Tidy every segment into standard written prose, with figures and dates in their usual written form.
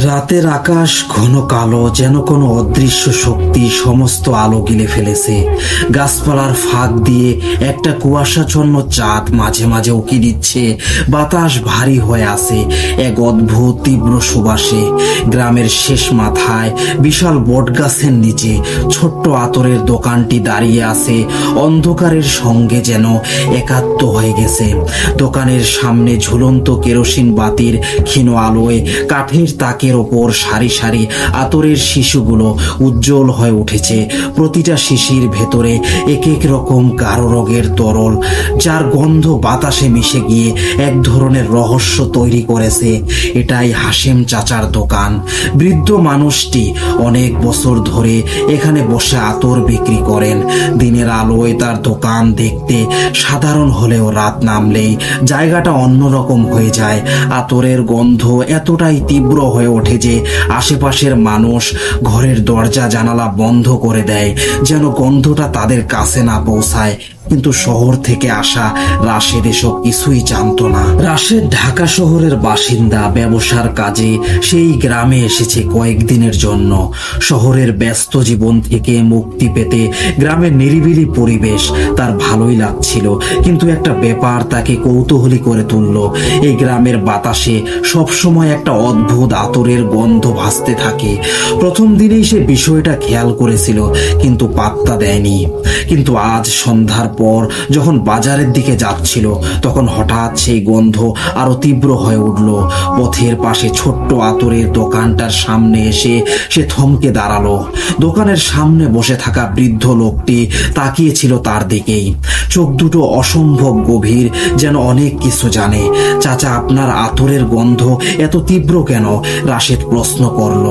রাতের আকাশ ঘন কালো, যেন কোনো অদৃশ্য শক্তি সমস্ত আলো গিলে ফেলেছে। গাছপালার ফাঁক দিয়ে একটা কুয়াশাচ্ছন্ন চাঁদ মাঝে মাঝে উকি দিচ্ছে। বাতাস ভারী হয়ে আছে এক অদ্ভুত তীব্র সুবাসে। গ্রামের শেষ মাথায় বিশাল বটগাছের নিচে ছোট্ট আতরের দোকানটি দাঁড়িয়ে আছে, অন্ধকারের সঙ্গে যেন একাত্ম হয়ে গেছে। দোকানের সামনে ঝুলন্ত কেরোসিন বাতির ক্ষীণ আলোয় কাঠের তাকের ওপর সারি সারি আতরের শিশুগুলো উজ্জ্বল হয়ে উঠেছে। প্রতিটা শিশির ভেতরে এক এক রকম গাঢ় রঙের তরল, যার গন্ধ বাতাসে মিশে গিয়ে এক ধরনের রহস্য তৈরি করেছে। এটাই হাশেম চাচার দোকান। বৃদ্ধ মানুষটি অনেক বছর ধরে এখানে বসে আতর বিক্রি করেন। দিনের আলোয় তার দোকান দেখতে সাধারণ হলেও রাত নামলেই জায়গাটা অন্যরকম হয়ে যায়। আতরের গন্ধ এতটাই তীব্র হয়ে ওঠে যে আশেপাশের মানুষ ঘরের দরজা জানালা বন্ধ করে দেয়, যেন গন্ধটা তাদের কাছে না পৌঁছায়। কিন্তু শহর থেকে আসা রাশেদ এসব কিছুই জানতো না। রাশেদ ঢাকা শহরের বাসিন্দা, ব্যবসার কাজে সেই গ্রামে এসেছে কয়েকদিনের জন্য। শহরের ব্যস্ত জীবন থেকে মুক্তি পেতে গ্রামের নিরিবিলি পরিবেশ তার ভালোই লাগছিল, কিন্তু একটা ব্যাপার তাকে কৌতূহলী করে তুলল। এই গ্রামের বাতাসে সবসময় একটা অদ্ভুত আতরের গন্ধ ভাসতে থাকে। প্রথম দিনেই সে বিষয়টা খেয়াল করেছিল, কিন্তু পাত্তা দেয়নি। কিন্তু আজ সন্ধ্যার পর যখন বাজারের দিকে যাচ্ছিল, তখন হঠাৎ সেই গন্ধ আরো তীব্র হয়ে উঠল। পথের পাশে ছোট্ট আতরের দোকানটার সামনে এসে সে থমকে দাঁড়ালো। দোকানের সামনে বসে থাকা বৃদ্ধ লোকটি তাকিয়েছিল তার দিকেই। চোখ দুটো অসম্ভব গভীর, যেন অনেক কিছু জানে। চাচা, আপনার আতরের গন্ধ এত তীব্র কেন? রাশেদ প্রশ্ন করল।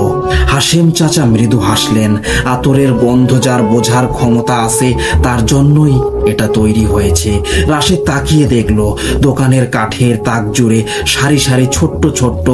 হাশেম চাচা মৃদু হাসলেন। আতরের গন্ধ যার বোঝার ক্ষমতা আছে তার জন্যই এটা তৈরি হয়েছে। রাশেদ তাকিয়ে দেখল দোকানের কাঠের তাক জুড়ে সারি সারি ছোট্ট ছোট্ট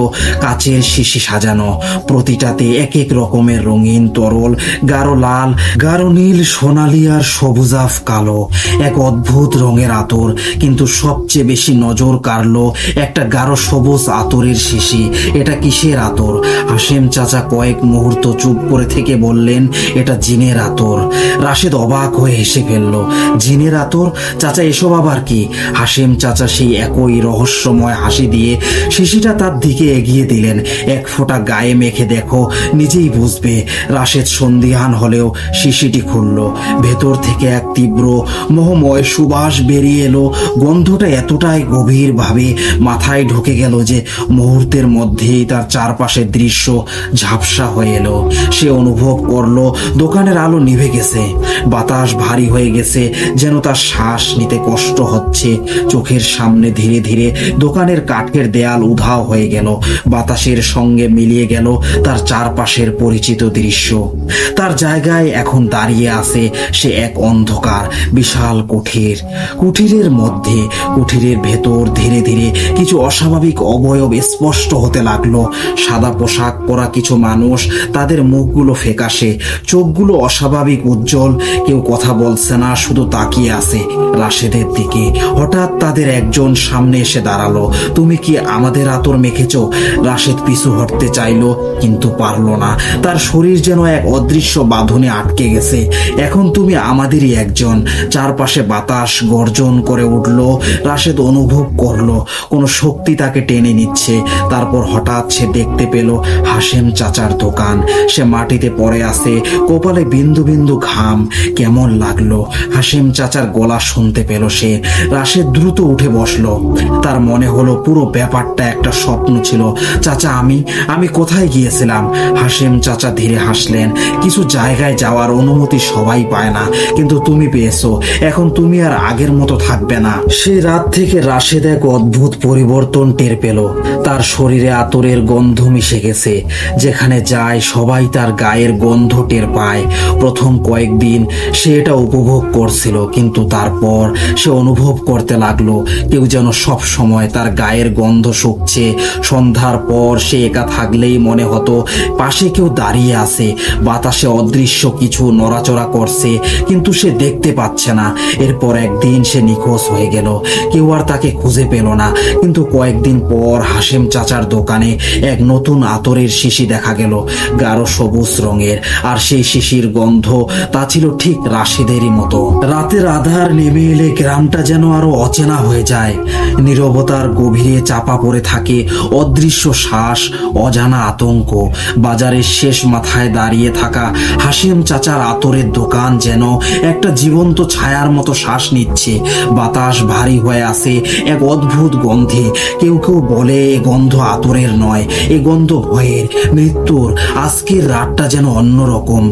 কাচের শিশি সাজানো। প্রতিটাতে এক এক রকমের রঙিন তরল, গাঢ় লাল, গাঢ় নীল, সোনালি আর সবুজাভ কালো, এক অদ্ভুত রঙের আতর। কিন্তু সবচেয়ে বেশি নজর কাড়ল একটা গাঢ় সবুজ আতরের শিশি। এটা কিসের আতর? হাশেম চাচা কয়েক মুহূর্ত চুপ করে থেকে বললেন, এটা জিনের আতর। রাশেদ অবাক হয়ে হেসে ফেলল। জিনের আতর? চাচা, এসব আবার কি? হাশেম চাচা সেই একই রহস্যময় হাসি দিয়ে শিশিটা তার দিকে এগিয়ে দিলেন। এক ফোঁটা গায়ে মেখে দেখো, নিজেই বুঝবে। রাশেদ সন্দিহান হলেও শিশিটি খুলল। ভেতর থেকে এক তীব্র মোহময় সুবাস বেরিয়ে এলো। গন্ধটা এতটাই গভীর ভাবে মাথায় ঢুকে গেল যে মুহূর্তের মধ্যেই তার চারপাশের দৃশ্য ঝাপসা হয়ে এলো। সে অনুভব করলো দোকানের আলো নিভে গেছে। বাতাস ভারী হয়ে গেছে, যেন তার শ্বাস নিতে কষ্ট হচ্ছে। চোখের সামনে ধীরে ধীরে দোকানের কাঠের দেয়াল উধাও হয়ে গেল। বাতাসের সঙ্গে মিলিয়ে গেল তার চারপাশের পরিচিত দৃশ্য। তার জায়গায় এখন দাঁড়িয়ে আছে সে এক অন্ধকার বিশাল কুঠির। কুঠিরের মধ্যে, কুঠিরের ভেতর ধীরে ধীরে কিছু অস্বাভাবিক অবয়ব স্পষ্ট হতে লাগলো। সাদা পোশাক পরা কিছু মানুষ, তাদের মুখগুলো ফ্যাকাশে, চোখগুলো অস্বাভাবিক উজ্জ্বল। কেউ কথা বলছে না, শুধু তাকিয়ে আছে রাশেদের দিকে। হঠাৎ তাদের একজন সামনে এসে দাঁড়ালো। তুমি কি আমাদের আতর মেখেছ? রাশেদ পিছু হটতে চাইল, কিন্তু পারল না। তার শরীর যেন এক অদৃশ্য বাঁধনে আটকে গেছে। এখন তুমি আমাদেরই একজন। চারপাশে বাতাস গর্জন করে উঠল। রাশেদ অনুভব করলো কোনো শক্তি তাকে টেনে নিচ্ছে। তারপর হঠাৎ সে দেখতে পেল হাশেম চাচার দোকান। সে মাটিতে পড়ে আছে, কপালে বিন্দু বিন্দু ঘাম। কেমন লাগলো? হাশেম চাচার গলা শুনতে পেল সে। রাশেদ দ্রুত উঠে বসলো। তার মনে হলো পুরো ব্যাপারটা একটা স্বপ্ন ছিল। চাচা, আমি কোথায় গিয়েছিলাম? হাশেম চাচা ধীরে হাসলেন। কিছু জায়গায় যাওয়ার অনুমতি সবাই পায় না, কিন্তু তুমি পেয়েছো। এখন তুমি আর আগের মতো থাকবে না। সেই রাত থেকে রাশেদ এক অদ্ভুত পরিবর্তন টের পেল। তার শরীরে আতরের গন্ধ মিশে গেছে। যেখানে যায় সবাই তার গায়ের গন্ধ টের পায়। প্রথম কয়েকদিন সে এটা উপভোগ করছিল, কিন্তু কিন্তু তারপর সে অনুভব করতে লাগলো কেউ যেন সব সময় তার গায়ের গন্ধ শুকছে। সন্ধ্যার পর সে একা থাকলেই মনে হতো পাশে কেউ দাঁড়িয়ে আছে, বাতাসে অদৃশ্য কিছু নড়াচড়া করছে, কিন্তু সে দেখতে পাচ্ছে না। এরপর একদিন সে নিখোঁজ হয়ে গেল, কেউ আর তাকে খুঁজে পেল না। কিন্তু কয়েকদিন পর হাশেম চাচার দোকানে এক নতুন আতরের শিশি দেখা গেল, গাঢ় সবুজ রঙের। আর সেই শিশির গন্ধ তা ছিল ঠিক রাশেদেরই মতো। রাতের আধার নেমে এলে গ্রামটা যেন আরো অচেনা হয়ে যায়। নীরবতার গভীরে চাপা পড়ে থাকে অদৃশ্য শ্বাস, অজানা আতঙ্ক। বাজারের শেষ মাথায় দাঁড়িয়ে থাকা হাশেম চাচার আতরের দোকান যেন একটা জীবন্ত ছায়ার মতো শ্বাস নিচ্ছে। বাতাস ভারী হয়ে আসে এক অদ্ভুত গন্ধে। কেউ কেউ বলে এ গন্ধ আতরের নয়, এ গন্ধ ভয়ের, মৃত্যুর। আজকের রাতটা যেন অন্যরকম।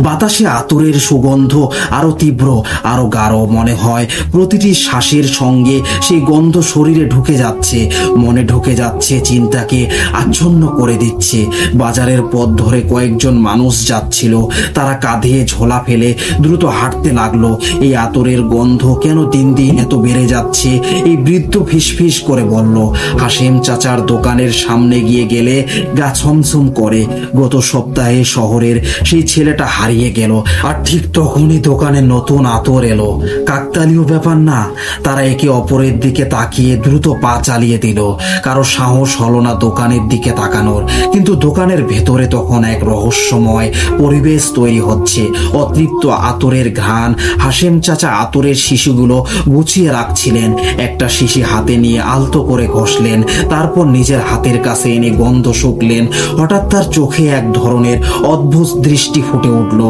বাতাসে আতরের সুগন্ধ আরো তীব্র, আরো গাঢ়। মনে হয় প্রতিটি শ্বাসের সঙ্গে সেই গন্ধ শরীরে ঢুকে যাচ্ছে, মনে ঢুকে যাচ্ছে, চিন্তাকে আচ্ছন্ন করে দিচ্ছে। বাজারের পথ ধরে কয়েকজন মানুষ যাচ্ছিল, তারা কাঁধে ঝোলা ফেলে দ্রুত হাঁটতে লাগলো। এই আতরের গন্ধ কেন দিন দিন এত বেড়ে যাচ্ছে? এই বৃদ্ধ ফিসফিস করে বলল, হাশেম চাচার দোকানের সামনে গিয়ে গেলে গা ছমছম করে। গত সপ্তাহে শহরের সেই ছেলেটা হারিয়ে গেল, আর ঠিক তখনই দোকানে নতুন আতর এলো। কাকতালীয় ব্যাপার না? তারা একে অপরের দিকে তাকিয়ে দ্রুত পা চালিয়ে দিল। কারো সাহস হলো না দোকানের দিকে তাকানোর। কিন্তু দোকানের ভেতরে তখন এক রহস্যময় পরিবেশ তৈরি হচ্ছে। অতৃপ্ত আতরের ঘ্রাণ। হাশেম চাচা আতরের শিশিগুলো গুছিয়ে রাখছিলেন। একটা শিশি হাতে নিয়ে আলতো করে ঘষলেন, তারপর নিজের হাতের কাছে এনে গন্ধ শুকলেন। হঠাৎ তার চোখে এক ধরনের অদ্ভুত দৃষ্টি ফুটে উঠল।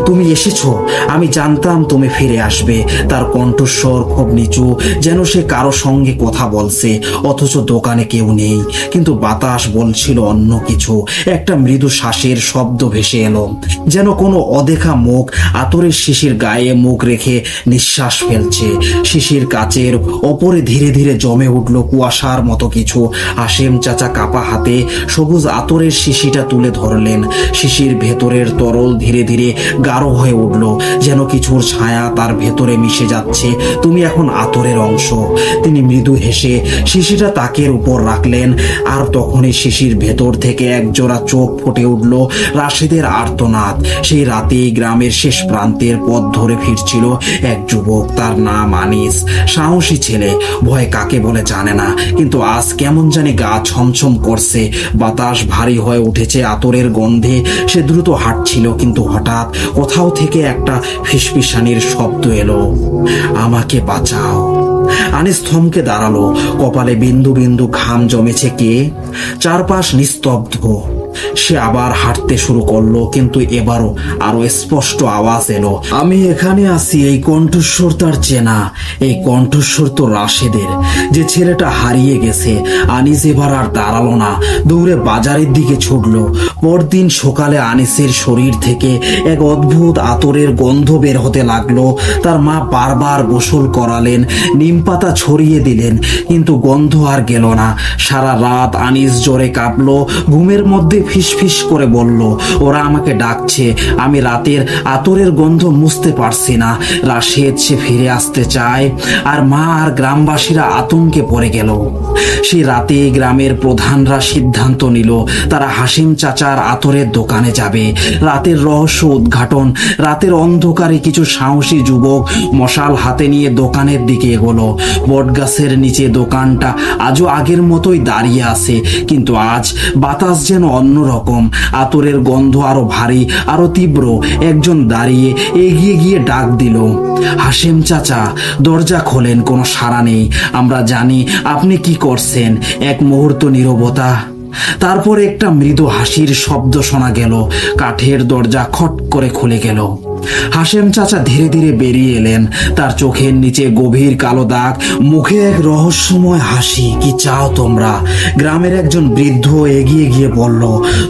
তুমি এসেছো, আমি জানতাম তুমি ফিরে আসবে। তার কণ্ঠস্বর খুব নিচু, যেন সে কারো সঙ্গে কথা বলছে, অথচ দোকানে কেউ নেই। কিন্তু বাতাস বলছিল অন্য কিছু। একটা মৃদু শ্বাসের শব্দ ভেসে এলো, যেন কোনো অদেখা মুখ আতরের শিশির গায়ে মুখ রেখে নিঃশ্বাস ফেলছে। শিশির কাচের ওপরে ধীরে ধীরে জমে উঠল কুয়াশার মতো কিছু। হাশেম চাচা কাপা হাতে সবুজ আতরের শিশিটা তুলে ধরলেন। শিশির ভেতরের তরল ধীরে ধীরে গাঢ় হয়ে উঠল, যেন কিছুর ছায়া তার ভেতরে মিশে যাচ্ছে। তুমি এখন আতরের অংশ। তিনি মৃদু হেসে শিশিটা তাকের উপর রাখলেন, আর তখনই শিশির ভেতর থেকে এক জোড়া চোখ ফুটে উঠল রাশেদের আর্তনাদ। সেই রাতেই গ্রামের শেষ প্রান্তের পথ ধরে ফিরছিল এক যুবক, তার নাম আনিস। সাহসী ছেলে, ভয় কাকে বলে জানে না, কিন্তু আজ কেমন জানি গা ছমছম করছে। বাতাস ভারী হয়ে উঠেছে আতরের গন্ধে। সে দ্রুত হাঁটছিল, কিন্তু হঠাৎ কোথাও থেকে একটা ফিসফিসানির শব্দ এলো, আমাকে বাঁচাও। আনিস থমকে দাঁড়ালো, কপালে বিন্দু বিন্দু ঘাম জমেছে। কে? চারপাশ নিস্তব্ধ। সে আবার হাঁটতে শুরু করলো, কিন্তু এবারও আরো স্পষ্ট আওয়াজ এলো, আমি এখানে আছি। এই কণ্ঠস্বর তার চেনা, এই কণ্ঠস্বর তো রাশেদের, যে ছেলেটা হারিয়ে গেছে। আনিস এবার আর দাঁড়ালো না, দৌড়ে বাজারের দিকে ছুটলো। পরদিন সকালে আনিসের শরীর থেকে এক অদ্ভুত আতরের গন্ধ বের হতে লাগলো। তার মা বারবার গোসল করালেন, নিম পাতা ছড়িয়ে দিলেন, কিন্তু গন্ধ আর গেল না। সারা রাত আনিস জ্বরে কাঁপলো। ঘুমের মধ্যে ফিসফিস করে বলল, ওরা আমাকে ডাকছে, আমি রাতের আতরের গন্ধ মুছতে পারছি না। রাশেদ সে ফিরে আসতে চায়। আর মা আর গ্রামবাসীরা আতঙ্কে পড়ে গেল। সে রাতে গ্রামের প্রধানরা সিদ্ধান্ত নিল, তারা হাশেম চাচার আতরের দোকানে যাবে। রাতের রহস্য উদ্ঘাটন। রাতের অন্ধকারে কিছু সাহসী যুবক মশাল হাতে নিয়ে দোকানের দিকে এগোলো। বটগাছের নিচে দোকানটা আজও আগের মতোই দাঁড়িয়ে আছে, কিন্তু আজ বাতাস যেন অন্যরকম। আতরের গন্ধ আরো ভারী, আরো তীব্র। একজন দাঁড়িয়ে এগিয়ে গিয়ে ডাক দিল, হাশেম চাচা। দরজা খোলেন, কোনো সাড়া নেই। আমরা জানি আপনি কি করছেন। এক মুহূর্ত নীরবতা, তারপর একটা মৃদু হাসির শব্দ শোনা গেল। কাঠের দরজা খট করে খুলে গেল। হাশেম চাচা ধীরে ধীরে বেরিয়ে এলেন। তার চোখের নিচে গভীর কালো দাগ, মুখে এক রহস্যময় হাসি। কি চাও তোমরা? গ্রামের একজন বৃদ্ধ এগিয়ে গিয়ে বলল,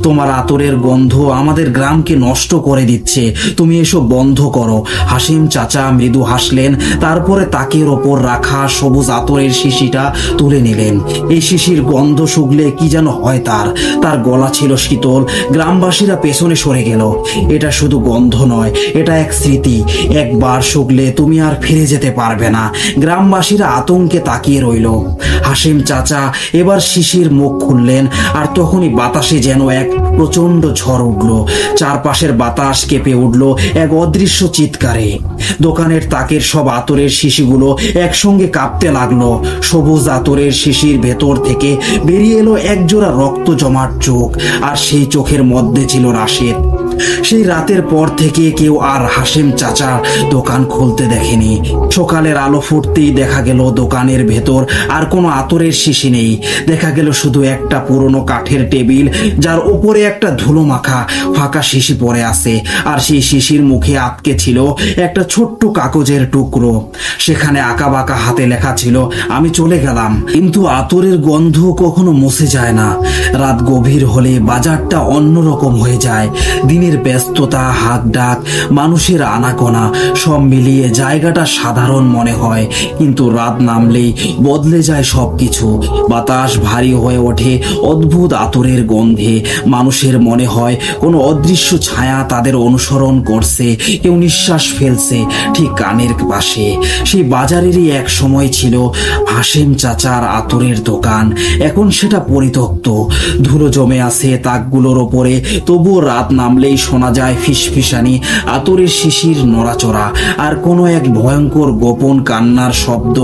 তোমার আতরের গন্ধ আমাদের গ্রামকে নষ্ট করে দিচ্ছে, তুমি এসব বন্ধ করো। হাশেম চাচা মৃদু হাসলেন, তারপরে তাকের ওপর রাখা সবুজ আতরের শিশিটা তুলে নিলেন। এই শিশির গন্ধ শুকলে কি যেন হয় তার গলা ছিল শীতল। গ্রামবাসীরা পেছনে সরে গেল। এটা শুধু গন্ধ নয়, এটা এটা এক স্মৃতি, একবার শুকলে তুমি আর ফিরে যেতে পারবে না। গ্রামবাসীরা আতঙ্কে তাকিয়ে রইল। হাসিম চাচা এবার শিশির মুখ খুললেন, আর তখনই বাতাসে যেন এক প্রচন্ড ঝড় উঠল। চারপাশের বাতাস কেঁপে উঠল এক অদৃশ্য চিৎকারে। দোকানের তাকের সব আতরের শিশিগুলো একসঙ্গে কাঁপতে লাগলো। সবুজ আতরের শিশির ভেতর থেকে বেরিয়ে এলো একজোড়া রক্ত জমাট চোখ, আর সেই চোখের মধ্যে ছিল রাশেদ। সেই রাতের পর থেকে কেউ আর হাসিম চাচার দোকান খুলতে দেখেনি। সকালের আলো ফুটতেই দেখা গেল দোকানের ভেতর আর কোনো আতরের শিশি নেই। দেখা গেল শুধু একটা পুরনো কাঠের টেবিল, যার উপরে একটা ধুলো মাখা ফাঁকা শিশি পড়ে আছে, আর সেই শিশির মুখে আটকে ছিল একটা ছোট্ট কাগজের টুকরো। সেখানে আঁকা বাঁকা হাতে লেখা ছিল, আমি চলে গেলাম। কিন্তু আতরের গন্ধ কখনো মুছে যায় না। রাত গভীর হলে বাজারটা অন্যরকম হয়ে যায়। দিনের ব্যস্ততা, হাঁক ডাক, মানুষের আনাগোনা সব মিলিয়ে জায়গাটা সাধারণ মনে হয়, কিন্তু রাত নামলেই বদলে যায় সবকিছু। বাতাস ভারী হয়ে ওঠে অদ্ভুত আতরের গন্ধে। মানুষের মনে হয় কোনো অদৃশ্য ছায়া তাদের অনুসরণ করছে। কেউ নিঃশ্বাস ফেলছে ঠিক কানের পাশে। সেই বাজারেরই এক সময় ছিল হাসিম চাচার আতরের দোকান। এখন সেটা পরিত্যক্ত, ধুলো জমে আছে তাকগুলোর ওপরে। তবুও রাত নামলেই শোনা যায় ফিসফিসানি, আতরের শিশির নড়াচড়া, আর কোনো এক ভয়ঙ্কর গোপন কান্নার শব্দ।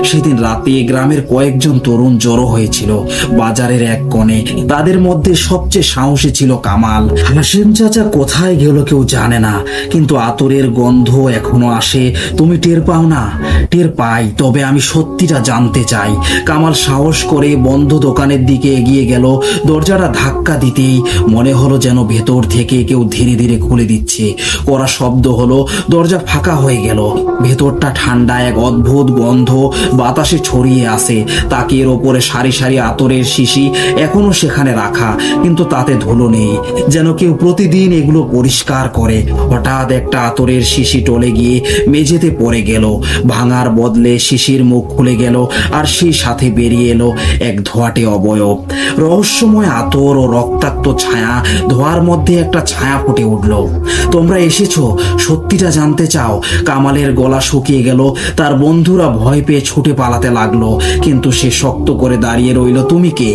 সেদিন রাতে গ্রামের কয়েকজন তরুণ জড়ো হয়েছিল বাজারের এক কোণে। তাদের মধ্যে সবচেয়ে সাহসী ছিল কামাল। হাসিম চাচা কোথায় গেল কেউ জানে না, কিন্তু আতরের গন্ধ এখনো আসে। তুমি টের পাও না? টের পাই, তবে আমি সত্যিটা জানতে চাই। কামাল সাহস করে বন্ধ দোকানের দিকে এগিয়ে গেল। দরজাটা ধাক্কা দিতেই মনে হলো যেন ভেতর থেকে কেউ ধীরে ধীরে খুলে দিচ্ছে। কড়া শব্দ হলো, দরজা ফাঁকা হয়ে গেল। ভেতরটা ঠান্ডা, এক অদ্ভুত গন্ধ বাতাসে ছড়িয়ে আসে। তাকের ওপরে সারি সারি আতরের শিশি এখনো সেখানে রাখা, কিন্তু তাতে ধুলো নেই, যেন কেউ প্রতিদিন এগুলো পরিষ্কার করে। হঠাৎ একটা আতরের শিশি টলে গিয়ে মেঝেতে পড়ে গেল। ভাঙার বদলে শিশির মুখ খুলে গেল, আর সেই সাথে বেরিয়ে এলো এক ধোঁয়াটে অবয়ব। রহস্যময় আতর ও রক্তাক্ত ছায়া, ধোঁয়ার মধ্যে একটা ছায়া ফুটে উঠল। তোমরা এসেছো, সত্যিটা জানতে চাও? কামালের গলা শুকিয়ে গেল। তার বন্ধুরা ভয় পেয়ে ছুটে পালাতে লাগলো, কিন্তু সে শক্ত করে দাঁড়িয়ে রইল। তুমি কে?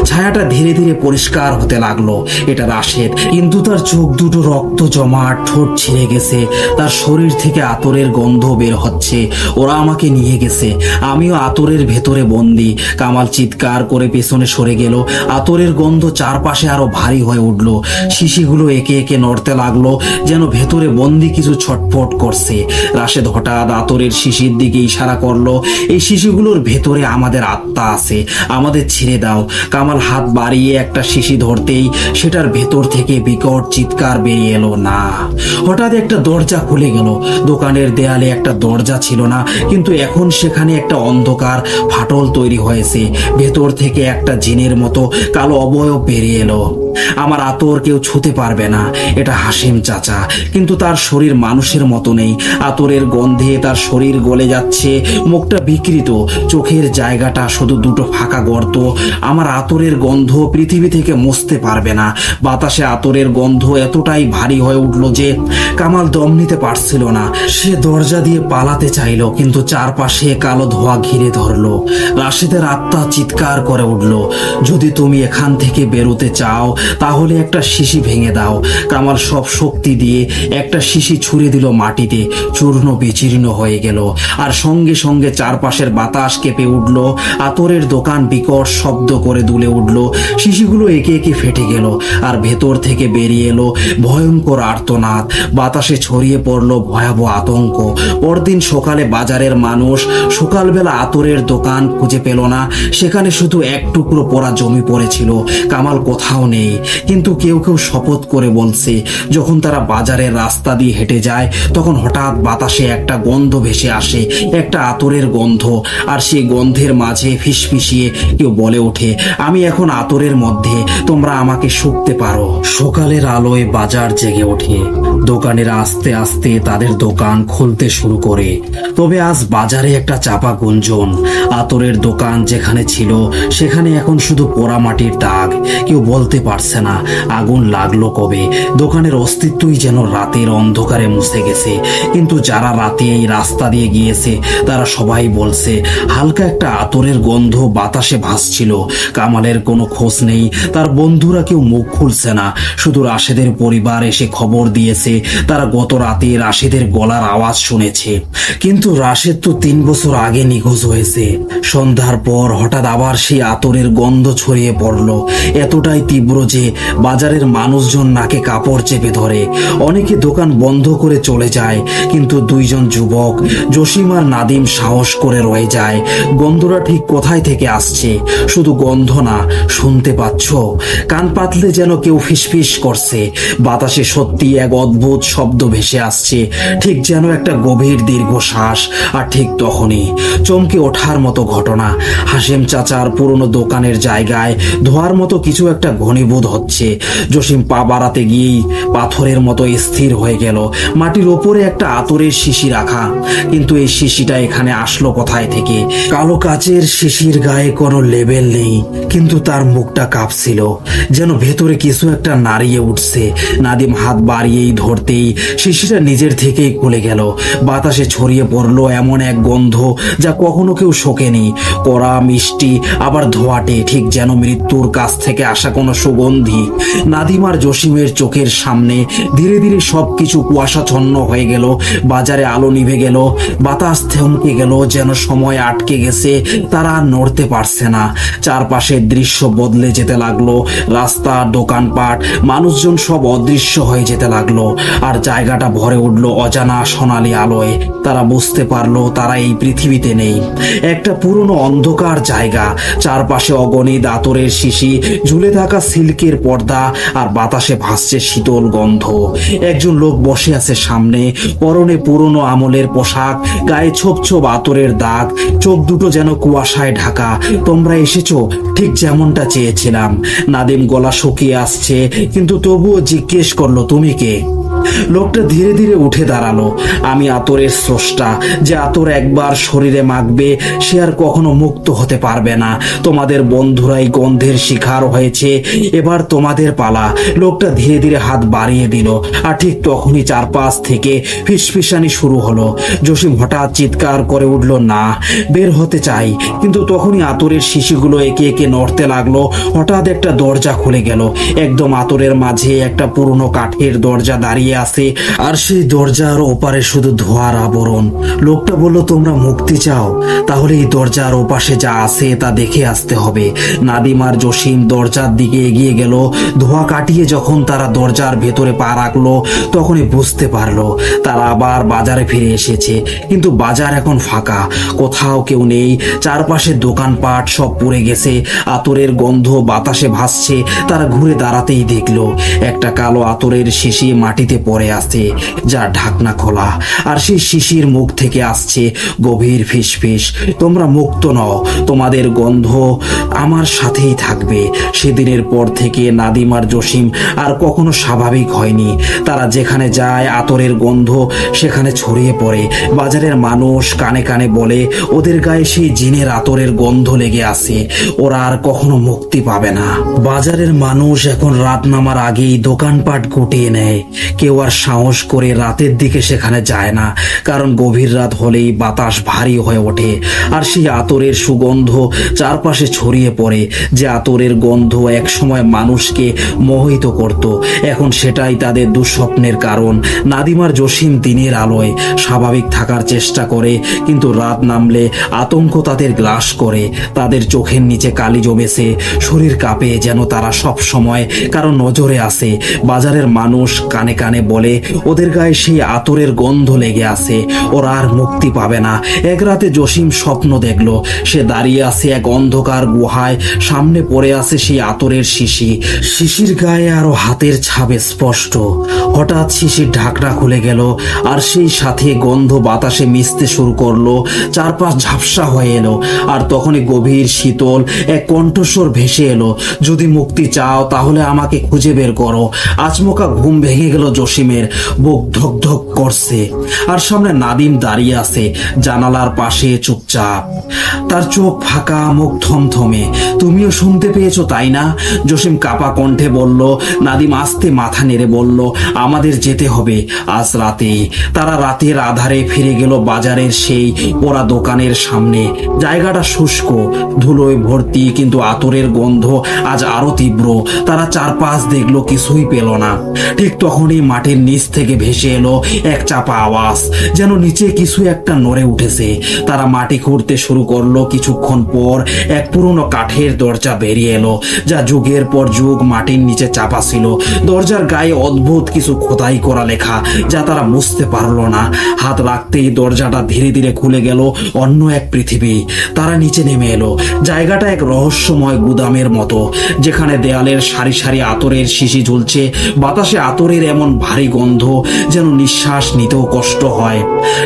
ছায়াটা ধীরে ধীরে পরিষ্কার হতে লাগলো। এটা রাশেদ, কিন্তু তার চোখ দুটো রক্ত জমাট, ঠোঁট ছিঁড়ে গেছে, তার শরীর থেকে আতরের গন্ধ বের হচ্ছে। ওরা আমাকে নিয়ে গেছে, আমিও আতরের ভেতরে বন্দি। কামাল চিৎকার করে পেছনে সরে গেল। আতরের গন্ধ চারপাশে আরো ভারী হয়ে উঠলো। শিশিগুলো একে একে নড়তে লাগলো, যেন ভেতরে বন্দি কিছু ছটফট করছে। রাশেদ হঠাৎ আতরের শিশির দিকে ইশারা করলো, এই শিশিগুলোর ভেতরে আমাদের আত্মা আছে, আমাদের ছেড়ে দাও। কামাল হাত বাড়িয়ে একটা শিশি ধরতেই সেটার ভেতর থেকে বিকট চিৎকার বেরিয়ে এলো। না! হঠাৎ একটা দরজা খুলে গেল। দোকানের দেয়ালে একটা দরজা ছিল না, কিন্তু এখন সেখানে একটা অন্ধকার ফাটল তৈরি হয়েছে। ভেতর থেকে একটা জিনের মতো কালো অবয়ব বেরিয়ে এলো। আমার আতর কেউ ছুঁতে পারবে না, এটা হাসিম চাচা, কিন্তু তার শরীর মানুষের মতো নেই। আতরের গন্ধে তার শরীর গলে যাচ্ছে, মুখটা বিকৃত, চোখের জায়গাটা শুধু দুটো ফাঁকা গর্ত। আমার আতরের গন্ধ পৃথিবী থেকে মুছতে পারবে না। বাতাসে আতরের গন্ধ এতটাই ভারী হয়ে উঠল যে কামাল দম নিতে পারছিল না। সে দরজা দিয়ে পালাতে চাইল, কিন্তু চারপাশে কালো ধোঁয়া ঘিরে ধরলো। রাশেদের আত্মা চিৎকার করে উঠল, যদি তুমি এখান থেকে বেরোতে চাও তাহলে একটা শিশি ভেঙে দাও। কামাল সব শক্তি দিয়ে একটা শিশি ছুঁড়ে দিল মাটিতে। চূর্ণ বিচীর্ণ হয়ে গেল, আর সঙ্গে সঙ্গে চারপাশের বাতাস কেঁপে উঠল। আতরের দোকান বিকট শব্দ করে দুলে উঠল। শিশিগুলো একে একে ফেটে গেল, আর ভেতর থেকে বেরিয়ে এলো ভয়ঙ্কর আর্তনাদ। বাতাসে ছড়িয়ে পড়ল ভয়াবহ আতঙ্ক। পরদিন সকালে বাজারের মানুষ সকালবেলা আতরের দোকান খুঁজে পেল না। সেখানে শুধু এক টুকরো পোড়া জমি পড়েছিল। কামাল কোথাও নেই, কিন্তু কেউ কেউ শপথ করে বলছে যখন তারা বাজারের রাস্তা দিয়ে হেঁটে যায় তখন হঠাৎ বাতাসে একটা গন্ধ ভেসে আসে, একটা আতরের গন্ধ। আর সেই গন্ধের মাঝে ফিসফিসিয়ে কেউ বলে ওঠে, আমি এখন আতরের মধ্যে, তোমরা আমাকে শুঁকতে পারো। সকালের আলোয় বাজার জেগে ওঠে। দোকানেরা আস্তে আস্তে তাদের দোকান খুলতে শুরু করে। তবে আজ বাজারে একটা চাপা গুঞ্জন। আতরের দোকান যেখানে ছিল সেখানে এখন শুধু পোড়া মাটির দাগ। কেউ বলতে পারছে পারছে না আগুন লাগলো কবে। দোকানের অস্তিত্বই যেন রাতের অন্ধকারে মুছে গেছে। কিন্তু যারা রাতে এই রাস্তা দিয়ে গিয়েছে তারা সবাই বলছে হালকা একটা আতরের গন্ধ বাতাসে ভাসছিল। কামালের কোনো খোঁজ নেই, তার বন্ধুরা কেউ মুখ খুলছে না। শুধু রাশেদের পরিবার এসে খবর দিয়েছে তারা গত রাতে রাশেদের গলার আওয়াজ শুনেছে। কিন্তু রাশেদ তো 3 বছর আগে নিখোঁজ হয়েছে। সন্ধ্যার পর হঠাৎ আবার সেই আতরের গন্ধ ছড়িয়ে পড়ল, এতটাই তীব্র যে বাজারের মানুষজন নাকে কাপড় চেপে ধরে। অনেকে দোকান বন্ধ করে চলে যায়, কিন্তু 2 জন যুবক জসিম আর নাদিম সাহস করে রয়ে যায়। গন্ধটা ঠিক কোথায় থেকে আসছে? শুধু গন্ধ না, শুনতে পাচ্ছ? কান পাতলে যেন কেউ ফিসফিস করছে। বাতাসে সত্যি এক অদ্ভুত শব্দ ভেসে আসছে, ঠিক যেন একটা গভীর দীর্ঘশ্বাস। আর ঠিক তখনই চমকে ওঠার মতো ঘটনা। হাশেম চাচার পুরনো দোকানের জায়গায় ধোয়ার মতো কিছু একটা ঘনীভূত হচ্ছে। জসিম পা বাড়াতে গিয়েই পাথরের মতো স্থির হয়ে গেল। মাটির ওপরে একটা আতরের শিশি রাখা, কিন্তু এই শিশিটা এখানে আসলো কোথায় থেকে? কালো কাচের শিশির গায়ে কোনো লেবেল নেই, কিন্তু তার মুখটা কাঁপছিল, যেন ভেতরে কিছু একটা নাড়িয়ে উঠছে। নাদিম হাত বাড়িয়েই ধরতেই শিশিটা নিজের থেকেই খুলে গেল। বাতাসে ছড়িয়ে পড়লো এমন এক গন্ধ যা কখনো কেউ শোকেনি। কড়া, মিষ্টি, আবার ধোঁয়াটে, ঠিক যেন মৃত্যুর কাছ থেকে আসা কোনো সুগন্ধি। নাদিম আর জসিমের চোখের সামনে ধীরে ধীরে সবকিছু কুয়াশাচ্ছন্ন হয়ে গেল। বাজারে আলো নিভে গেল, বাতাস থমকে গেল, যেন সময় আটকে গেছে। তারা আর নড়তে পারছে না। চারপাশের দৃশ্য বদলে যেতে লাগলো। রাস্তা, দোকানপাট, মানুষজন সব অদৃশ্য হয়ে যেতে লাগলো। আর জায়গাটা ভরে উঠলো অজানা সোনালী আলোয়। তারা বুঝতে পারলো তারা এই পৃথিবীতে নেই। একটা পুরনো অন্ধকার জায়গা, চারপাশে অগণিত আতরের শিশি, ঝুলে থাকা সিল্কের পর্দা, আর বাতাসে ভাসছে শীতল গন্ধ। একজন লোক বসে আছে সামনে, পরনে পুরনো আমলের পোশাক, গায়ে ছোপ ছোপ আতরের দাগ, চোখ দুটো যেন কুয়াশায় ঢাকা। তোমরা এসেছো, ঠিক যেমনটা চেয়েছিলাম। নাদিম গলা শুকিয়ে আসছে, কিন্তু তবুও জিজ্ঞেস করলো, তুমি কে? লোকটা ধীরে ধীরে উঠে দাঁড়ালো। আমি আতরের স্রষ্টা। যে আতর একবার শরীরে মাখবে সে আর কখনো মুক্ত হতে পারবে না। তোমাদের বন্ধুরাই গন্ধের শিকার হয়েছে, এবার তোমাদের পালা। লোকটা ধীরে ধীরে হাত বাড়িয়ে দিল, আর ঠিক তখনই চারপাশ থেকে ফিসফিসানি শুরু হলো। জসিম হঠাৎ চিৎকার করে উঠল, না! বের হতে চাই, কিন্তু তখনই আতরের শিশিগুলো একে একে নড়তে লাগলো। হঠাৎ একটা দরজা খুলে গেল। একদম আতরের মাঝে একটা পুরনো কাঠের দরজা দাঁড়িয়ে আছে, আর সেই দরজার ওপারে শুধু ধোঁয়ার আবরণ। লোকটা বলল, তোমরা মুক্তি চাও? তাহলে এই দরজার ওপাশে যা আছে তা দেখে আসতে হবে। নাদিম আর জসিম দরজার দিকে এগিয়ে গেল। ধোঁয়া কাটিয়ে যখন তারা দরজার ভেতরে পা রাখলো, তখনই বুঝতে পারলো তারা আবার বাজারে ফিরে এসেছে। কিন্তু বাজার এখন ফাঁকা, কোথাও কেউ নেই। চারপাশে দোকানপাট সব পুড়ে গেছে, আতরের গন্ধ বাতাসে ভাসছে। তারা ঘুরে দাঁড়াতেই দেখলো একটা কালো আতরের শিশি মাটিতে পড়ে আছে, যা ঢাকনা খোলা, আর সেই শিশির মুখ থেকে আসছে গভীর ফিসফিস। তোমরা মুক্ত নও, তোমাদের গন্ধ আমার সাথেই থাকবে। সেদিনের পর থেকে নাদিম আর জসিম আর কখনো স্বাভাবিক হয়নি। তারা যেখানে যায় আতরের গন্ধ সেখানে ছড়িয়ে পড়ে। বাজারের মানুষ কানে কানে বলে ওদের গায়ে সেই জিনের আতরের গন্ধ লেগে আছে, ওরা আর কখনো মুক্তি পাবে না। বাজারের মানুষ এখন রাত নামার আগেই দোকানপাট গুটিয়ে নেয়। কেউ আর সাহস করে রাতের দিকে সেখানে যায় না, কারণ গভীর রাত হলেই বাতাস ভারী হয়ে ওঠে, আর সেই আতরের সুগন্ধ চারপাশে ছড়িয়ে পড়ে। যে আতরের গন্ধ একসময় মানুষকে মোহিত করত, এখন সেটাই তাদের দুঃস্বপ্নের কারণ। নাদিম আর জসিম দিনের আলোয় স্বাভাবিক থাকার চেষ্টা করে, কিন্তু রাত নামলে আতঙ্ক তাদের গ্রাস করে। তাদের চোখের নিচে কালি জমেছে, শরীর কাঁপে, যেন তারা সব সময় কারো নজরে আছে। বাজারের মানুষ কানে কানে বলে ওদের গায়ে সেই আতরের গন্ধ লেগে আছে, ওরা আর মুক্তি পাবে না। এক রাতে জসিম স্বপ্ন দেখলো সে দাঁড়িয়ে আছে এক অন্ধকার গুহায়, সামনে পড়ে আছে সেই আতরের শিশি। শিশির গায়ে আরো হাতের ছাপ স্পষ্ট। হঠাৎ শিশির ঢাকনা খুলে গেল, আর সেই সাথে গন্ধ বাতাসে মিশতে শুরু করলো। চারপাশ ঝাপসা হয়ে এলো, আর তখনই গভীর শীতল এক কণ্ঠস্বর ভেসে এলো, যদি মুক্তি চাও তাহলে আমাকে খুঁজে বের করো। আচমকা ঘুম ভেঙে গেল জসিম। জসিমের বুক ধক ধক করছে। আর সামনে নাদিম দাঁড়িয়ে আছে জানালার পাশে চুপচাপ, তার চোখ ফাঁকা, মুখ থমথমে। তুমিও শুনতে পেয়েছো তাই না? জসিম কাপা কণ্ঠে বলল। নাদিম আস্তে মাথা নেড়ে বলল, আমাদের যেতে হবে আজ রাতে। তারা রাতের আধারে ফিরে গেল বাজারের সেই পোড়া দোকানের সামনে। জায়গাটা শুষ্ক, ধুলোয় ভর্তি, কিন্তু আতরের গন্ধ আজ আরো তীব্র। তারা চারপাশ দেখলো, কিছুই পেল না। ঠিক তখনই মাটির নিচ থেকে ভেসে এলো এক চাপা আওয়াজ, যেন নিচে কিছু একটা নড়ে উঠেছে। তারা মাটি খুঁড়তে শুরু করলো। কিছুক্ষণ পর এক পুরনো কাঠের দরজা বেরিয়ে এলো, যা যুগের পর যুগ মাটির নিচে চাপা ছিল। দরজার গায়ে অদ্ভুত কিছু খোদাই করা লেখা, যা তারা বুঝতে পারলো না। হাত রাখতেই দরজাটা ধীরে ধীরে খুলে গেল অন্য এক পৃথিবী। তারা নিচে নেমে এলো। জায়গাটা এক রহস্যময় গুদামের মতো, যেখানে দেয়ালের সারি সারি আতরের শিশি ঝুলছে। বাতাসে আতরের এমন ভারী গন্ধ যেন নিঃশ্বাস নিতেও কষ্ট হয়।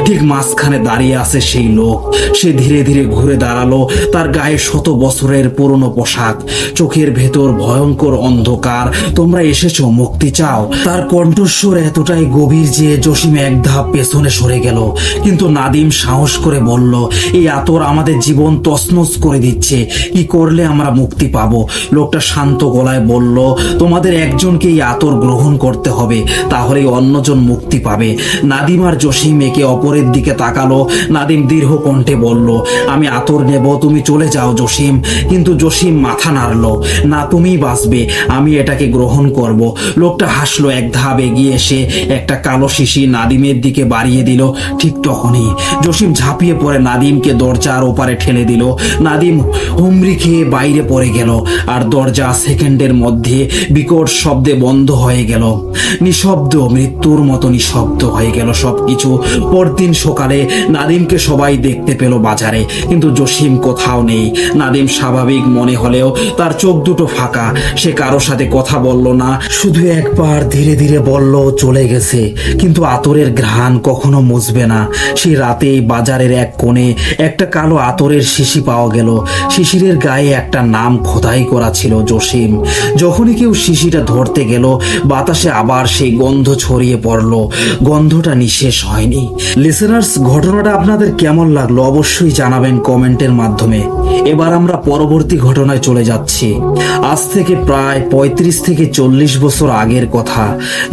ঠিক মাঝখানে দাঁড়িয়ে আছে সেই লোক। সে ধীরে ধীরে ঘুরে দাঁড়ালো। তার গায়ে শত বছরের পুরনো পোশাক, চোখের ভেতর ভয়ঙ্কর অন্ধকার। তোমরা এসেছো, মুক্তি চাও? তার কণ্ঠস্বর এতটাই গভীর যে জসিম এক ধাপ পেছনে সরে গেল। কিন্তু নাদিম সাহস করে বলল, এই আতর আমাদের জীবন তছনছ করে দিচ্ছে। কি করলে আমরা মুক্তি পাবো? লোকটা শান্ত গলায় বলল, তোমাদের একজনকে এই আতর গ্রহণ করতে হবে, তাহলেই অন্যজন মুক্তি পাবে। নাদিম আর জসিম একে অপরের দিকে তাকালো। নাদিম দীর্ঘ কণ্ঠে বলল, আমি আতর নেব, তুমি চলে যাও জসিম। কিন্তু জসিম মাথা নাড়ল, না, তুমিই বাঁচবে, আমি এটাকে গ্রহণ করব। লোকটা হাসলো। এক ধাপ এগিয়ে এসে একটা কালো শিশি নাদিমের দিকে বাড়িয়ে দিল। ঠিক তখনই জসিম ঝাঁপিয়ে পড়ে নাদিমকে দরজার ওপারে ঠেলে দিল। নাদিম হুমড়ি খেয়ে বাইরে পড়ে গেল, আর দরজা সেকেন্ডের মধ্যে বিকট শব্দে বন্ধ হয়ে গেল। নিঃশব্দ, মৃত্যুর মতো নিঃশব্দ হয়ে গেল সবকিছু। পরদিন সকালে নাদিমকে সবাই দেখতে পেল বাজারে, কিন্তু জসিম কোথাও নেই। নাদিম স্বাভাবিক মনে হলেও তার চোখ দুটো ফাঁকা। সে কারো সাথে কথা বলল না, শুধু একবার ধীরে ধীরে বলল, চলে গেছে। কিন্তু আতরের ঘ্রাণ কখনো মুছবে না। সেই রাতেই বাজারের এক কোণে একটা কালো আতরের শিশি পাওয়া গেল। শিশিরের গায়ে একটা নাম খোদাই করা ছিল, জসিম। যখনই কেউ শিশিটা ধরতে গেল, বাতাসে আবার সেই গন্ধ ছড়িয়ে পড়ল। গন্ধটা নিঃশেষ হয়নি। লিসেনার্স, ঘটনাটা আপনাদের কেমন লাগলো অবশ্যই জানাবেন কমেন্টের মাধ্যমে। এবার আমরা পরবর্তী ঘটনায় চলে যাচ্ছি। আজ থেকে প্রায় 35 থেকে 40 বছর আগের কথা।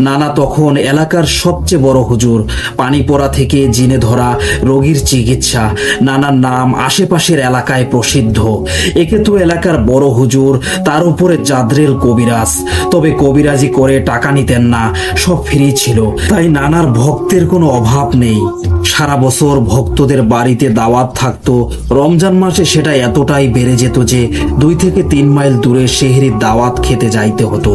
নানা তখন এলাকার সবচেয়ে বড় হুজুর। পানি পড়া থেকে জিনে ধরা রোগীর চিকিৎসা। নানার নাম আশেপাশের এলাকায় প্রসিদ্ধ। একে তো এলাকার বড় হুজুর, তার উপরে জাদ্রেল কবিরাজ। তবে কবিরাজি করে টাকা নিতেন না, সব ফ্রি ছিল। তাই নানার ভক্তের কোনো অভাব নেই। সারা বছর ভক্তদের বাড়িতে দাওয়াত থাকতো। রমজান মাসে সেটা এতটাই বেড়ে যেত যে 2 থেকে 3 মাইল দূরে সেহরির দাওয়াত খেতে যাইতে হতো।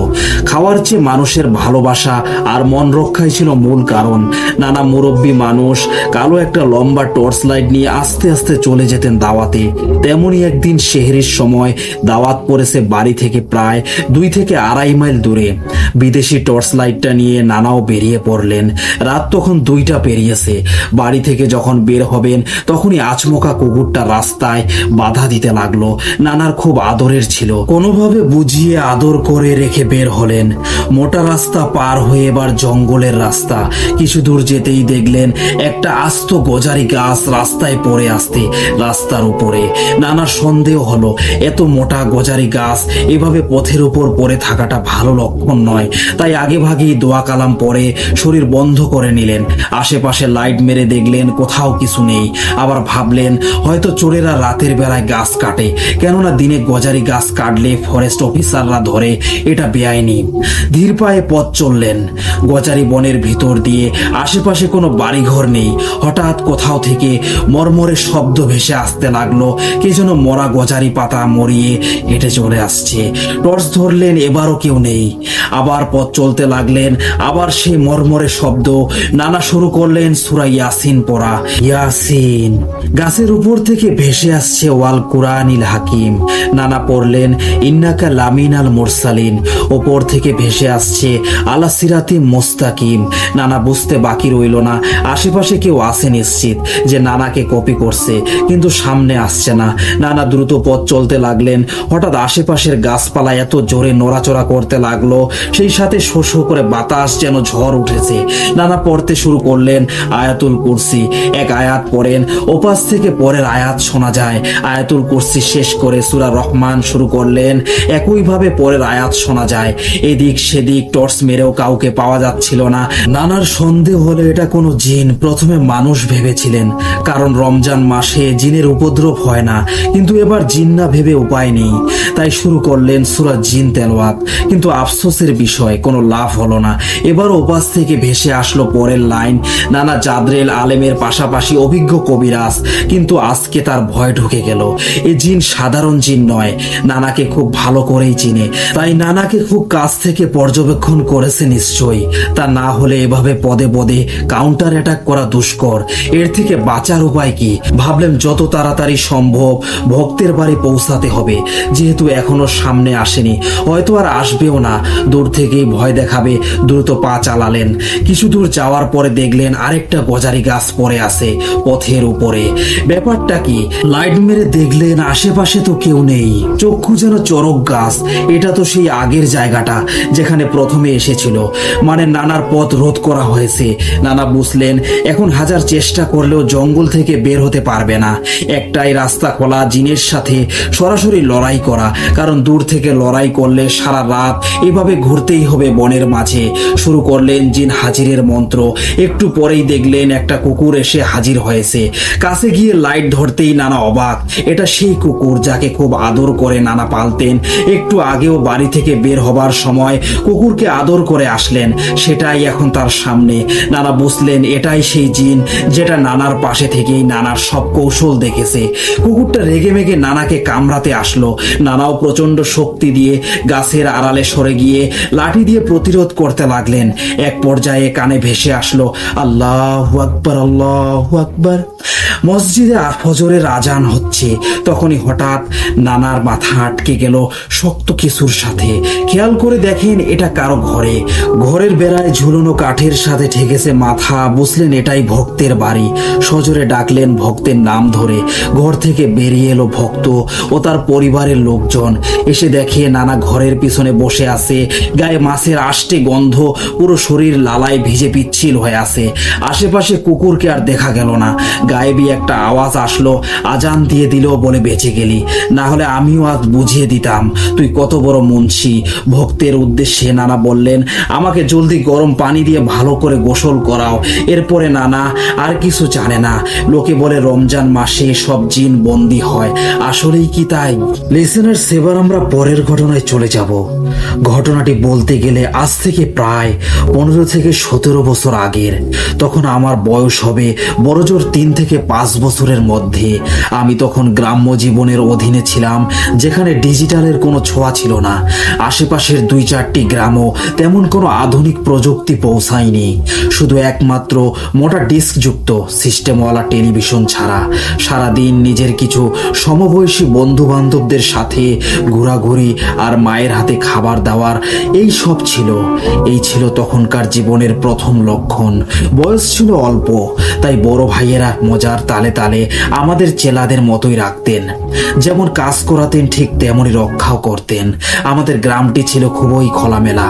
খাওয়ার চেয়ে মানুষের ভালোবাসা আর মন রক্ষাই ছিল মূল কারণ। নানা মুরব্বী মানুষ কালো একটা লম্বা টর্চ লাইট নিয়ে আস্তে আস্তে চলে যেতেন দাওয়াতে। তেমনই একদিন সেহরির সময় দাওয়াত পড়েছে বাড়ি থেকে প্রায় 2 থেকে 2.5 মাইল দূরে। বিদেশি টর্চ লাইটটা নিয়ে নানাও বেরিয়ে পড়লেন। রাত তখন 2টা পেরিয়েছে। বাড়ি থেকে যখন বের হবেন, তখনই আচমকা কুকুরটা রাস্তায় বাধা দিতে লাগলো। নানার খুব আদরের ছিল। কোনোভাবে বুঝিয়ে আদর করে রেখে বের হলেন। মোটা রাস্তা পার হয়ে এবার জঙ্গলের রাস্তা। কিছু দূর যেতেই দেখলেন একটা আস্ত গজারি গাছ রাস্তায় পড়ে আসতে। রাস্তার উপরে নানার সন্দেহ হলো, এত মোটা গজারি গাছ এভাবে পথের উপর পড়ে থাকাটা ভালো লক্ষণ নয়। তাই আগে ভাগেই দোয়া কালাম পরে শরীর বন্ধ করে নিলেন। আশেপাশে লাইট মেরে দেখলেন কোথাও কিছু নেই। আবার ভাবলেন হয়তো চোরেরা রাতের বেলায় গাছ কাটে, কেননা দিনে গজারি গাছ কাটলে ফরেস্ট অফিসাররা ধরে, এটা বেআইনি। ধীর পায়ে পথ চললেন গজারি বনের ভিতর দিয়ে। আশেপাশে কোনো বাড়িঘর নেই। হঠাৎ কোথাও থেকে মরমরে শব্দ ভেসে আসতে লাগলো। কে যেন মরা গজারি পাতা মরিয়ে হেঁটে চলে আসছে। টর্চ ধরলেন, এবারও কেউ নেই। আবার পথ চলতে লাগলেন। আবার সেই মরমরে শব্দ। নানা শুরু করলেন সূরা ইয়াসিন পড়া। ইয়াসিন। গাছের উপর থেকে ভেসে আসছে ওয়াল কুরআনিল হাকিম। নানা পড়লেন ইন্নাকা লামিনাল মুরসালিন। ওপর থেকে ভেসে আসছে আলা সিরাতি মুস্তাকিম। নানা বুঝতে বাকি রইল না আশেপাশে কেউ আছে নিশ্চিত, যে নানাকে কপি করছে, কিন্তু সামনে আসছে না। নানা দ্রুত পথ চলতে লাগলেন। হঠাৎ আশেপাশের গাছপালা এত জোরে নড়াচড়া করতে লাগলো, সেই সাথে শো শো করে বাতাস বাতাস যেন ঝড় উঠেছে। নানা পড়তে শুরু করলেন আয়াতুল কুরসি। এক আয়াত পড়েন, ওপাশ থেকে পরের আয়াত শোনা যায়। আয়াতুল কুরসি শেষ করে সূরা রহমান শুরু করলেন, একইভাবে পরের আয়াত শোনা যায়। এদিক সেদিক টর্চ মেরেও কাউকে পাওয়া যাচ্ছিল না। নানার সন্দেহ হলো এটা কোনো জিন। প্রথমে মানুষ ভেবেছিলেন, কারণ রমজান মাসে জিনের উপদ্রব হয় না, কিন্তু এবার জিন না ভেবে উপায় নেই, তাই শুরু করলেন সূরা জিন তেলাওয়াত। কিন্তু আফসোসের বিষয়, কোনো লাভ হলো না। এবার ওপাশ থেকে ভেসে আসলো পরের লাইন, নানা জাদরেল আলেমের পাশাপাশি অভিজ্ঞ কবিরাজ, কিন্তু আজকে তার ভয় ঢুকে গেল। এ জিন সাধারণ জিন নয়, নানাকে খুব ভালো করেই চিনে, তাই নানাকে খুব কাছ থেকে পর্যবেক্ষণ করেছে নিশ্চয়ই। তা না হলে এভাবে পদে পদে কাউন্টার অ্যাটাক করা দুষ্কর। এর থেকে বাঁচার উপায় কি? ভাবলেন যত তাড়াতাড়ি সম্ভব ভক্তের বাড়ি পৌঁছাতে হবে, যেহেতু এখনো সামনে আসেনি, হয়তো আর আসবেও না, দূর থেকেই ভয় দেখাবে। দ্রুত পা চালালেন। কিছু দূর যাওয়ার পরে দেখলেন আরেকটা গজারি গাছ পড়ে আছে পথের উপরে। ব্যাপারটা কি? লাইট মেরে দেখলেন আশেপাশে তো কেউ নেই। চক্ষু যেন চরক গাছ। এটা তো সেই আগের জায়গাটা যেখানে প্রথমে এসেছিল, মানে নানার পথ রোধ করা হয়েছে। নানা বুঝলেন এখন হাজার চেষ্টা করলেও জঙ্গল থেকে বের হতে পারবে না। একটাই রাস্তা খোলা, জিনের সাথে সরাসরি লড়াই করা, কারণ দূর থেকে লড়াই করলে সারা রাত এভাবে ঘুরতেই হবে বনের মাঝে। শুরু করলেন জিন হাজিরের মন্ত্র। একটু পরেই দেখলেন একটা কুকুর এসে হাজির হয়েছে। কাছে গিয়ে লাইট ধরতেই নানা অবাক, এটা সেই কুকুর যাকে খুব আদর করে নানা পালতেন। একটু আগেও বাড়ি থেকে বের হবার সময় কুকুরকে আদর করে আসলেন, সেটাই এখন তার সামনে। নানা বুঝলেন এটাই সেই জিন যেটা নানার পাশে থেকেই নানার সব কৌশল দেখেছে। কুকুরটা রেগে মেগে নানাকে কামড়াতে আসলো। নানাও প্রচন্ড শক্তি দিয়ে গাছের আড়ালে সরে গিয়ে লাঠি দিয়ে প্রতিরোধ করতে লাগলেন। এক পর্যায়ে কানে ভেসে আসলো আল্লাহু আকবার, আল্লাহু আকবার। মসজিদে ফজরের আজান হচ্ছে। তখনই হঠাৎ নানার মাথা আটকে গেল শক্ত কিছুর সাথে। খেয়াল করে দেখেন এটা কারো ঘরে। ঘরের বেড়ায় ঝুলনো কাঠের সাথে ঠেকেছে মাথা। বুঝলেন এটাই ভক্তের বাড়ি। সজোরে ডাকলেন ভক্তের নাম ধরে। ঘর থেকে বেরিয়ে এলো ভক্ত ও তার পরিবারের লোকজন। এসে দেখে নানা ঘরের পিছনে বসে আছে, গায়ে মাছের আষ্টে গন্ধ, পুরো শরীর লালায় ভিজে পিচ্ছিল হয়ে আছে। আশেপাশে কুকুরকে আর দেখা গেল না। গায়েবী একটা আওয়াজ আসলো, আজান দিয়ে দিল বলে বেঁচে গেলি, না হলে আমিও আজ বুঝিয়ে দিতাম তুই কত বড় মুন্সি। ভক্তের উদ্দেশ্যে নানা বললেন, আমাকে জলদি গরম পানি দিয়ে ভালো করে গোসল করাও। এরপরে নানা আর কিছু জানে না। লোকে বলে রমজান মাসে সব জিন বন্দী হয়, আসলেই কি তাই? লিসেনার সেবার আমরা পরের ঘটনায় চলে যাব। ঘটনাটি বলতে গেলে আজ থেকে প্রায় 15 থেকে 17 বছর আগের। তখন আমার বয়স হবে বড়জোর 3 থেকে 5 বছরের মধ্যে। আমি তখন গ্রাম্য জীবনের অধীনে ছিলাম, যেখানে ডিজিটালের কোনো ছোঁয়া ছিল না। আশেপাশের 2-4টি গ্রামও তেমন কোনো আধুনিক প্রযুক্তি পৌঁছায়নি, শুধু একমাত্র মোটা ডিস্কযুক্ত সিস্টেমওয়ালা টেলিভিশন ছাড়া। সারাদিন নিজের কিছু সমবয়সী বন্ধু বান্ধবদের সাথে ঘোরাঘুরি আর মায়ের হাতে খাবার দাওয়ার এই সব ছিল। এই ছিল তখনকার জীবনের প্রথম লক্ষণ। বয়স ছিল অল্প, তাই বড় ভাইয়েরা মজার তালে তালে আমাদের চেলাদের মতোই রাখতেন। যেমন কাজ করাতেন ঠিক তেমনই রক্ষাও করতেন। আমাদের গ্রামটি ছিল খুবই খোলামেলা।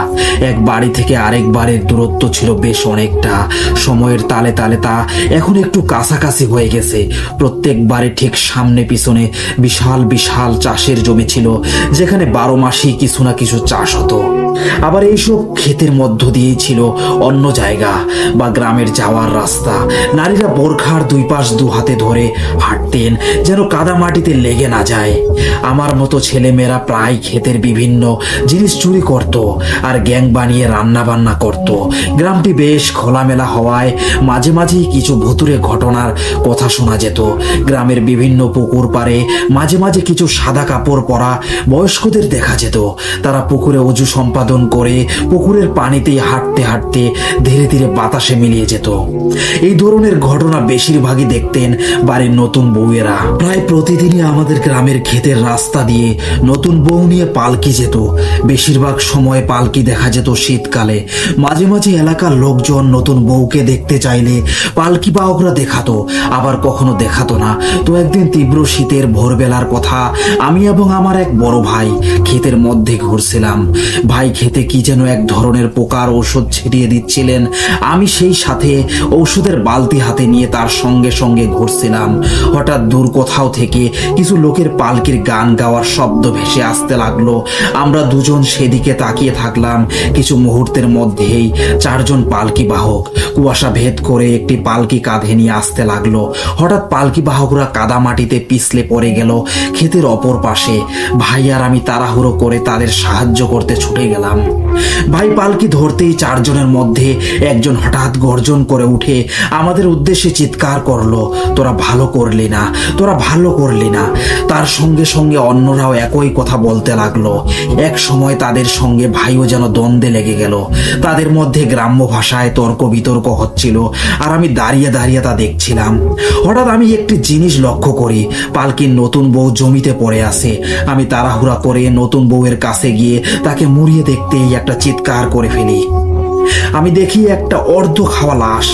এক বাড়ি থেকে আরেক বাড়ির দূরত্ব ছিল বেশ অনেকটা। সময়ের তালে তালে তা এখন একটু কাছাকাছি হয়ে গেছে। প্রত্যেক বাড়ির ঠিক সামনে পিছনে বিশাল বিশাল চাষের জমি ছিল, যেখানে 12 মাসই কিছু না কিছু চাষ হতো। আবার এইসব ক্ষেতের মধ্য দিয়েই ছিল অন্য জায়গা বা গ্রামের যাওয়ার রাস্তা। নারীরা বোরখার 2 পাশ 2 হাতে ধরে হাঁটতেন, যেন কাদা মাটিতে লেগে না যায়। আমার মতো ছেলেমেয়েরা প্রায় ক্ষেতের বিভিন্ন জিনিস চুরি করত আর গ্যাং বানিয়ে রান্না বান্না করত। গ্রামটি বেশ খোলামেলা হওয়ায় মাঝে মাঝেই কিছু ভুতুড়ে ঘটনার কথা শোনা যেত। গ্রামের বিভিন্ন পুকুর পাড়ে মাঝে মাঝে কিছু সাদা কাপড় পরা বয়স্কদের দেখা যেত। তারা পুকুরে অজু সম্পাদন করে পুকুরের পানিতেই হাঁটতে হাঁটতে ধীরে ধীরে বাতাসে মিলিয়ে যেত। এই ধরনের ঘটনা বেশিরভাগই দেখতেন বাড়ির নতুন বউয়েরা। প্রায় প্রতিদিনই আমাদের গ্রামের ক্ষেতের রাস্তা দিয়ে নতুন বউ নিয়ে পালকি যেত। বেশিরভাগ সময় পালকি দেখা যেত শীতকালে। মাঝে মাঝে এলাকার লোকজন নতুন বউকে দেখতে চাইলে পালকি বাহকরা দেখাতো, আবার কখনো দেখাতো না। তো একদিন তীব্র শীতের ভোরবেলার কথা, আমি এবং আমার এক বড় ভাই ক্ষেতের মধ্যে ঘুরছিলাম। ভাই খেতে কি যেন এক ধরনের পোকার ঔষধ ছিটিয়ে দিচ্ছিলেন। আমি সেই সাথে ঔষধের বালতি হাতে নিয়ে তার সঙ্গে সঙ্গে ঘুরছিলাম। হঠাৎ দূর কোথাও থেকে কিছু লোকের পালকির গান গাওয়ার শব্দ ভেসে আসতে লাগলো। আমরা দুজন সেদিকে তাকিয়ে থাকলাম। কিছু মুহূর্তের মধ্যেই 4 জন পালকি বাহক কুয়াশা ভেদ করে একটি পালকি কাঁধে নিয়ে আসতে লাগলো। হঠাৎ পালকি বাহকরা কাদা মাটিতে পিছলে পড়ে গেল ক্ষেতের অপর পাশে। ভাই আর আমি তাড়াহুড়ো করে তাদের সাহায্য করতে ছুটে গেলাম। ভাই পালকি ধরতেই 4 জনের মধ্যে একজন হঠাৎ গর্জন করে উঠে আমাদের উদ্দেশ্যে চিৎকার করলো, তোরা ভালো করলি না, তোরা ভালো করলি না। তার সঙ্গে সঙ্গে অন্যরাও একই কথা বলতে লাগলো। এক সময় তাদের সঙ্গে ভাইও যেন দ্বন্দ্বে লেগে গেল। তাদের মধ্যে গ্রাম্য ভাষায় তর্ক বিতর্ক হচ্ছিল আর আমি দাঁড়িয়ে দাঁড়িয়ে তা দেখছিলাম। হঠাৎ আমি একটি জিনিস লক্ষ্য করি, পালকির নতুন বউ জমিতে পড়ে আছে। আমি তাড়াহুড়া করে নতুন বউয়ের কাছে গিয়ে তাকে মুড়িয়ে দেখতেই একটা চিৎকার করে ফেলি। আমি দেখি একটা অর্ধ খাওয়া লাশ,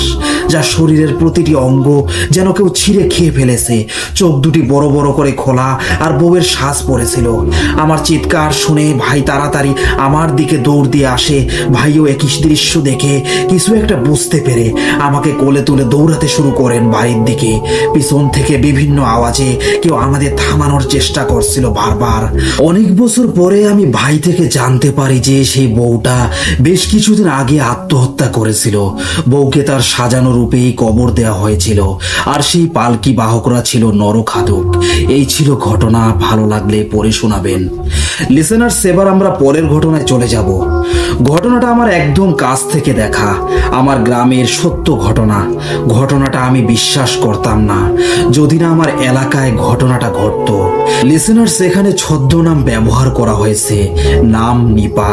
যার শরীরের প্রতিটি অঙ্গ যেন কেউ ছিঁড়ে খেয়ে ফেলেছে। চোখ দুটি বড় বড় করে খোলা আর বউয়ের শ্বাস পড়েছিল। আমার চিৎকার শুনে ভাই তাড়াতাড়ি আমার দিকে দৌড় দিয়ে আসে। ভাইও একই দৃশ্য দেখে কিছু একটা বুঝতে পেরে আমাকে কোলে তুলে দৌড়াতে শুরু করেন বাড়ির দিকে। পিছন থেকে বিভিন্ন আওয়াজে কেউ আমাদের থামানোর চেষ্টা করছিল বারবার। অনেক বছর পরে আমি ভাই থেকে জানতে পারি যে সেই বউটা বেশ কিছুদিন আগে আত্মহত্যা করেছিল। বউকে তার সাজানো রূপেই কবর দেওয়া হয়েছিল আর সেই পালকি বাহকরা ছিল নরখাদক। এই ছিল ঘটনা। ভালো লাগলে পড়ে শোনাবেন। লিসেনার্স, এবার আমরা পরের ঘটনায় চলে যাব। ঘটনাটা আমার একদম কাছ থেকে দেখা, আমার গ্রামের সত্য ঘটনা। ঘটনাটা আমি বিশ্বাস করতাম না যদি না আমার এলাকায় ঘটনাটা ঘটতো। লিসেনার্স, এখানে ছদ্মনাম ব্যবহার করা হয়েছে, নাম নিপা।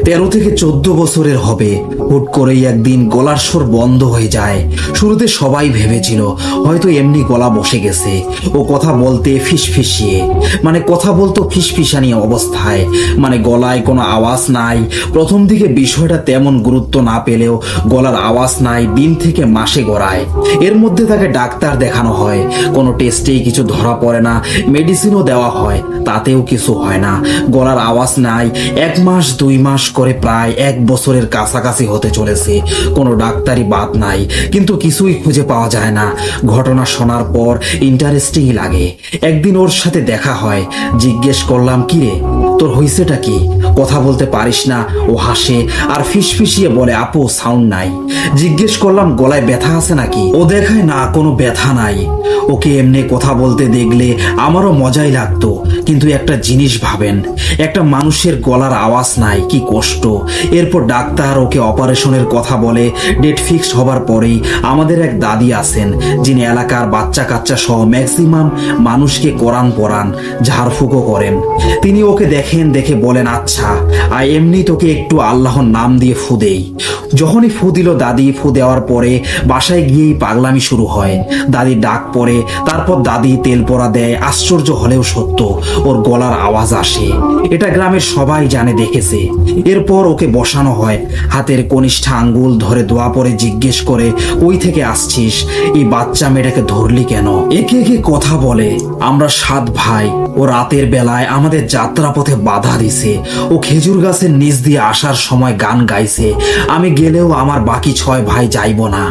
13 থেকে 14 বছরের হবে। হুট করেই একদিন গলার স্বর বন্ধ হয়ে যায়। শুরুতে সবাই ভেবেছিল হয়তো এমনি গলা বসে গেছে। ও কথা বলতে ফিসফিসিয়ে, মানে কথা বলতো ফিসফিসানি অবস্থায়, মানে গলায় কোনো আওয়াজ নাই। প্রথম দিকে বিষয়টা তেমন গুরুত্ব না পেলেও গলার আওয়াজ নাই দিন থেকে মাসে গড়ায়। এর মধ্যে তাকে ডাক্তার দেখানো হয়, কোনো টেস্টেই কিছু ধরা পড়ে না। মেডিসিনও দেওয়া হয়, তাতেও কিছু হয় না। গলার আওয়াজ নাই। 1 মাস 2 মাস করে প্রায় 1 বছরের কাছাকাছি হতে চলেছে। কোনো ডাক্তারি বাদ নাই, কিন্তু কিছুই খুঁজে পাওয়া যায় না। ঘটনা শোনার পর ইন্টারেস্টিং লাগে। একদিন ওর সাথে দেখা হয়। জিজ্ঞেস করলাম, কি রে, তোর হইছেটা কি? কথা বলতে পারিস না? ও হাসে আর ফিসফিসিয়ে বলে, আপু সাউন্ড নাই। জিজ্ঞেস করলাম, গলায় ব্যথা আছে নাকি? ও দেখায় না, কোনো ব্যথা নাই। ওকে এমনি কথা বলতে দেখলে আমারও মজাই লাগতো, কিন্তু একটা জিনিস ভাবেন, একটা মানুষের গলার আওয়াজ নাই, কি কষ্ট। এরপর ডাক্তার ওকে অপারেশনের কথা বলে। ডেট ফিক্সড হবার পরেই আমাদের এক দাদি আছেন, যিনি এলাকার বাচ্চা কাচ্চা সহ ম্যাক্সিমাম মানুষকে কোরআন পড়ান, ঝাড়ফুঁকও করেন। তিনি ওকে দেখেন, দেখে বলেন, আচ্ছা এমনি তোকে একটু আল্লাহর নাম দিয়ে ফু দেই। যখনই ফু দিল দাদি, ফু দেওয়ার পরে বাসায় গিয়েই পাগলামি শুরু হয়। দাদির ডাক পড়ে, তারপর দাদি তেল পরা দেয়। আশ্চর্য হলেও সত্য, ওর গলার আওয়াজ আসে। এটা গ্রামের সবাই জানে, দেখেছে। এরপর ওকে বসানো হয়। হাতের কনিষ্ঠা আঙ্গুল ধরে দোয়া পরে জিজ্ঞেস করে, কই থেকে আসছিস? এই বাচ্চা মেয়েটাকে ধরলি কেন? একে একে কথা বলে। আমরা 7 ভাই। ও রাতের বেলায় আমাদের যাত্রাপথে বাধা দিছে। ও খেজুর গাছের নিচ দিয়ে আসার সময় গান গাইছে। আমি গেলেও আমার বাকি 6 ভাই যাইব না।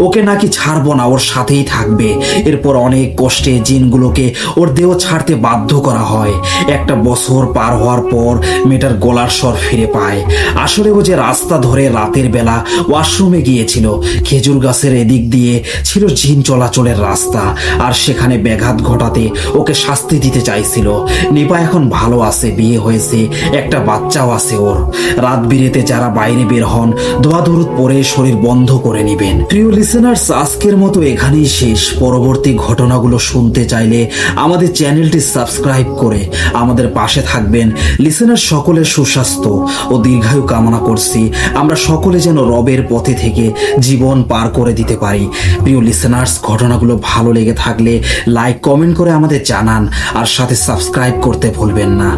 ওকে নাকি ছাড়বো না, ওর সাথেই থাকবে। এরপর অনেক কষ্টে জিনগুলোকে ওর দেহ ছাড়তে বাধ্য করা হয়। 1 বছর পার হওয়ার পর মেয়েটার গলার স্বর ফিরে পায়। আসলে ও যে রাস্তা ধরে রাতের বেলা ওয়াশরুমে গিয়েছিল, খেজুর গাছের এদিক দিয়ে ছিল জিন চলাচলের রাস্তা, আর সেখানে ব্যাঘাত ঘটাতে ওকে শাস্তি দিতে চাইছিল। নিপা এখন ভালো আছে, বিয়ে হয়েছে, একটা বাচ্চাও আছে ওর। রাত বিরেতে যারা বাইরে বের হন, দোয়া দরুদ পরে শরীর বন্ধ করে নিবেন। প্রিয় লিসেনার্স, আজকের মতো এখানেই শেষ। পরবর্তী ঘটনাগুলো শুনতে চাইলে আমাদের চ্যানেলটি সাবস্ক্রাইব করে আমাদের পাশে থাকবেন। লিসেনার, সকলের সুস্বাস্থ্য ও দীর্ঘায়ু কামনা করছি। আমরা সকলে যেন রবের পথে থেকে জীবন পার করে দিতে পারি। প্রিয় লিসেনার্স, ঘটনাগুলো ভালো লেগে থাকলে লাইক কমেন্ট করে আমাদের জানান, আর সাথে সাবস্ক্রাইব করতে ভুলবেন না।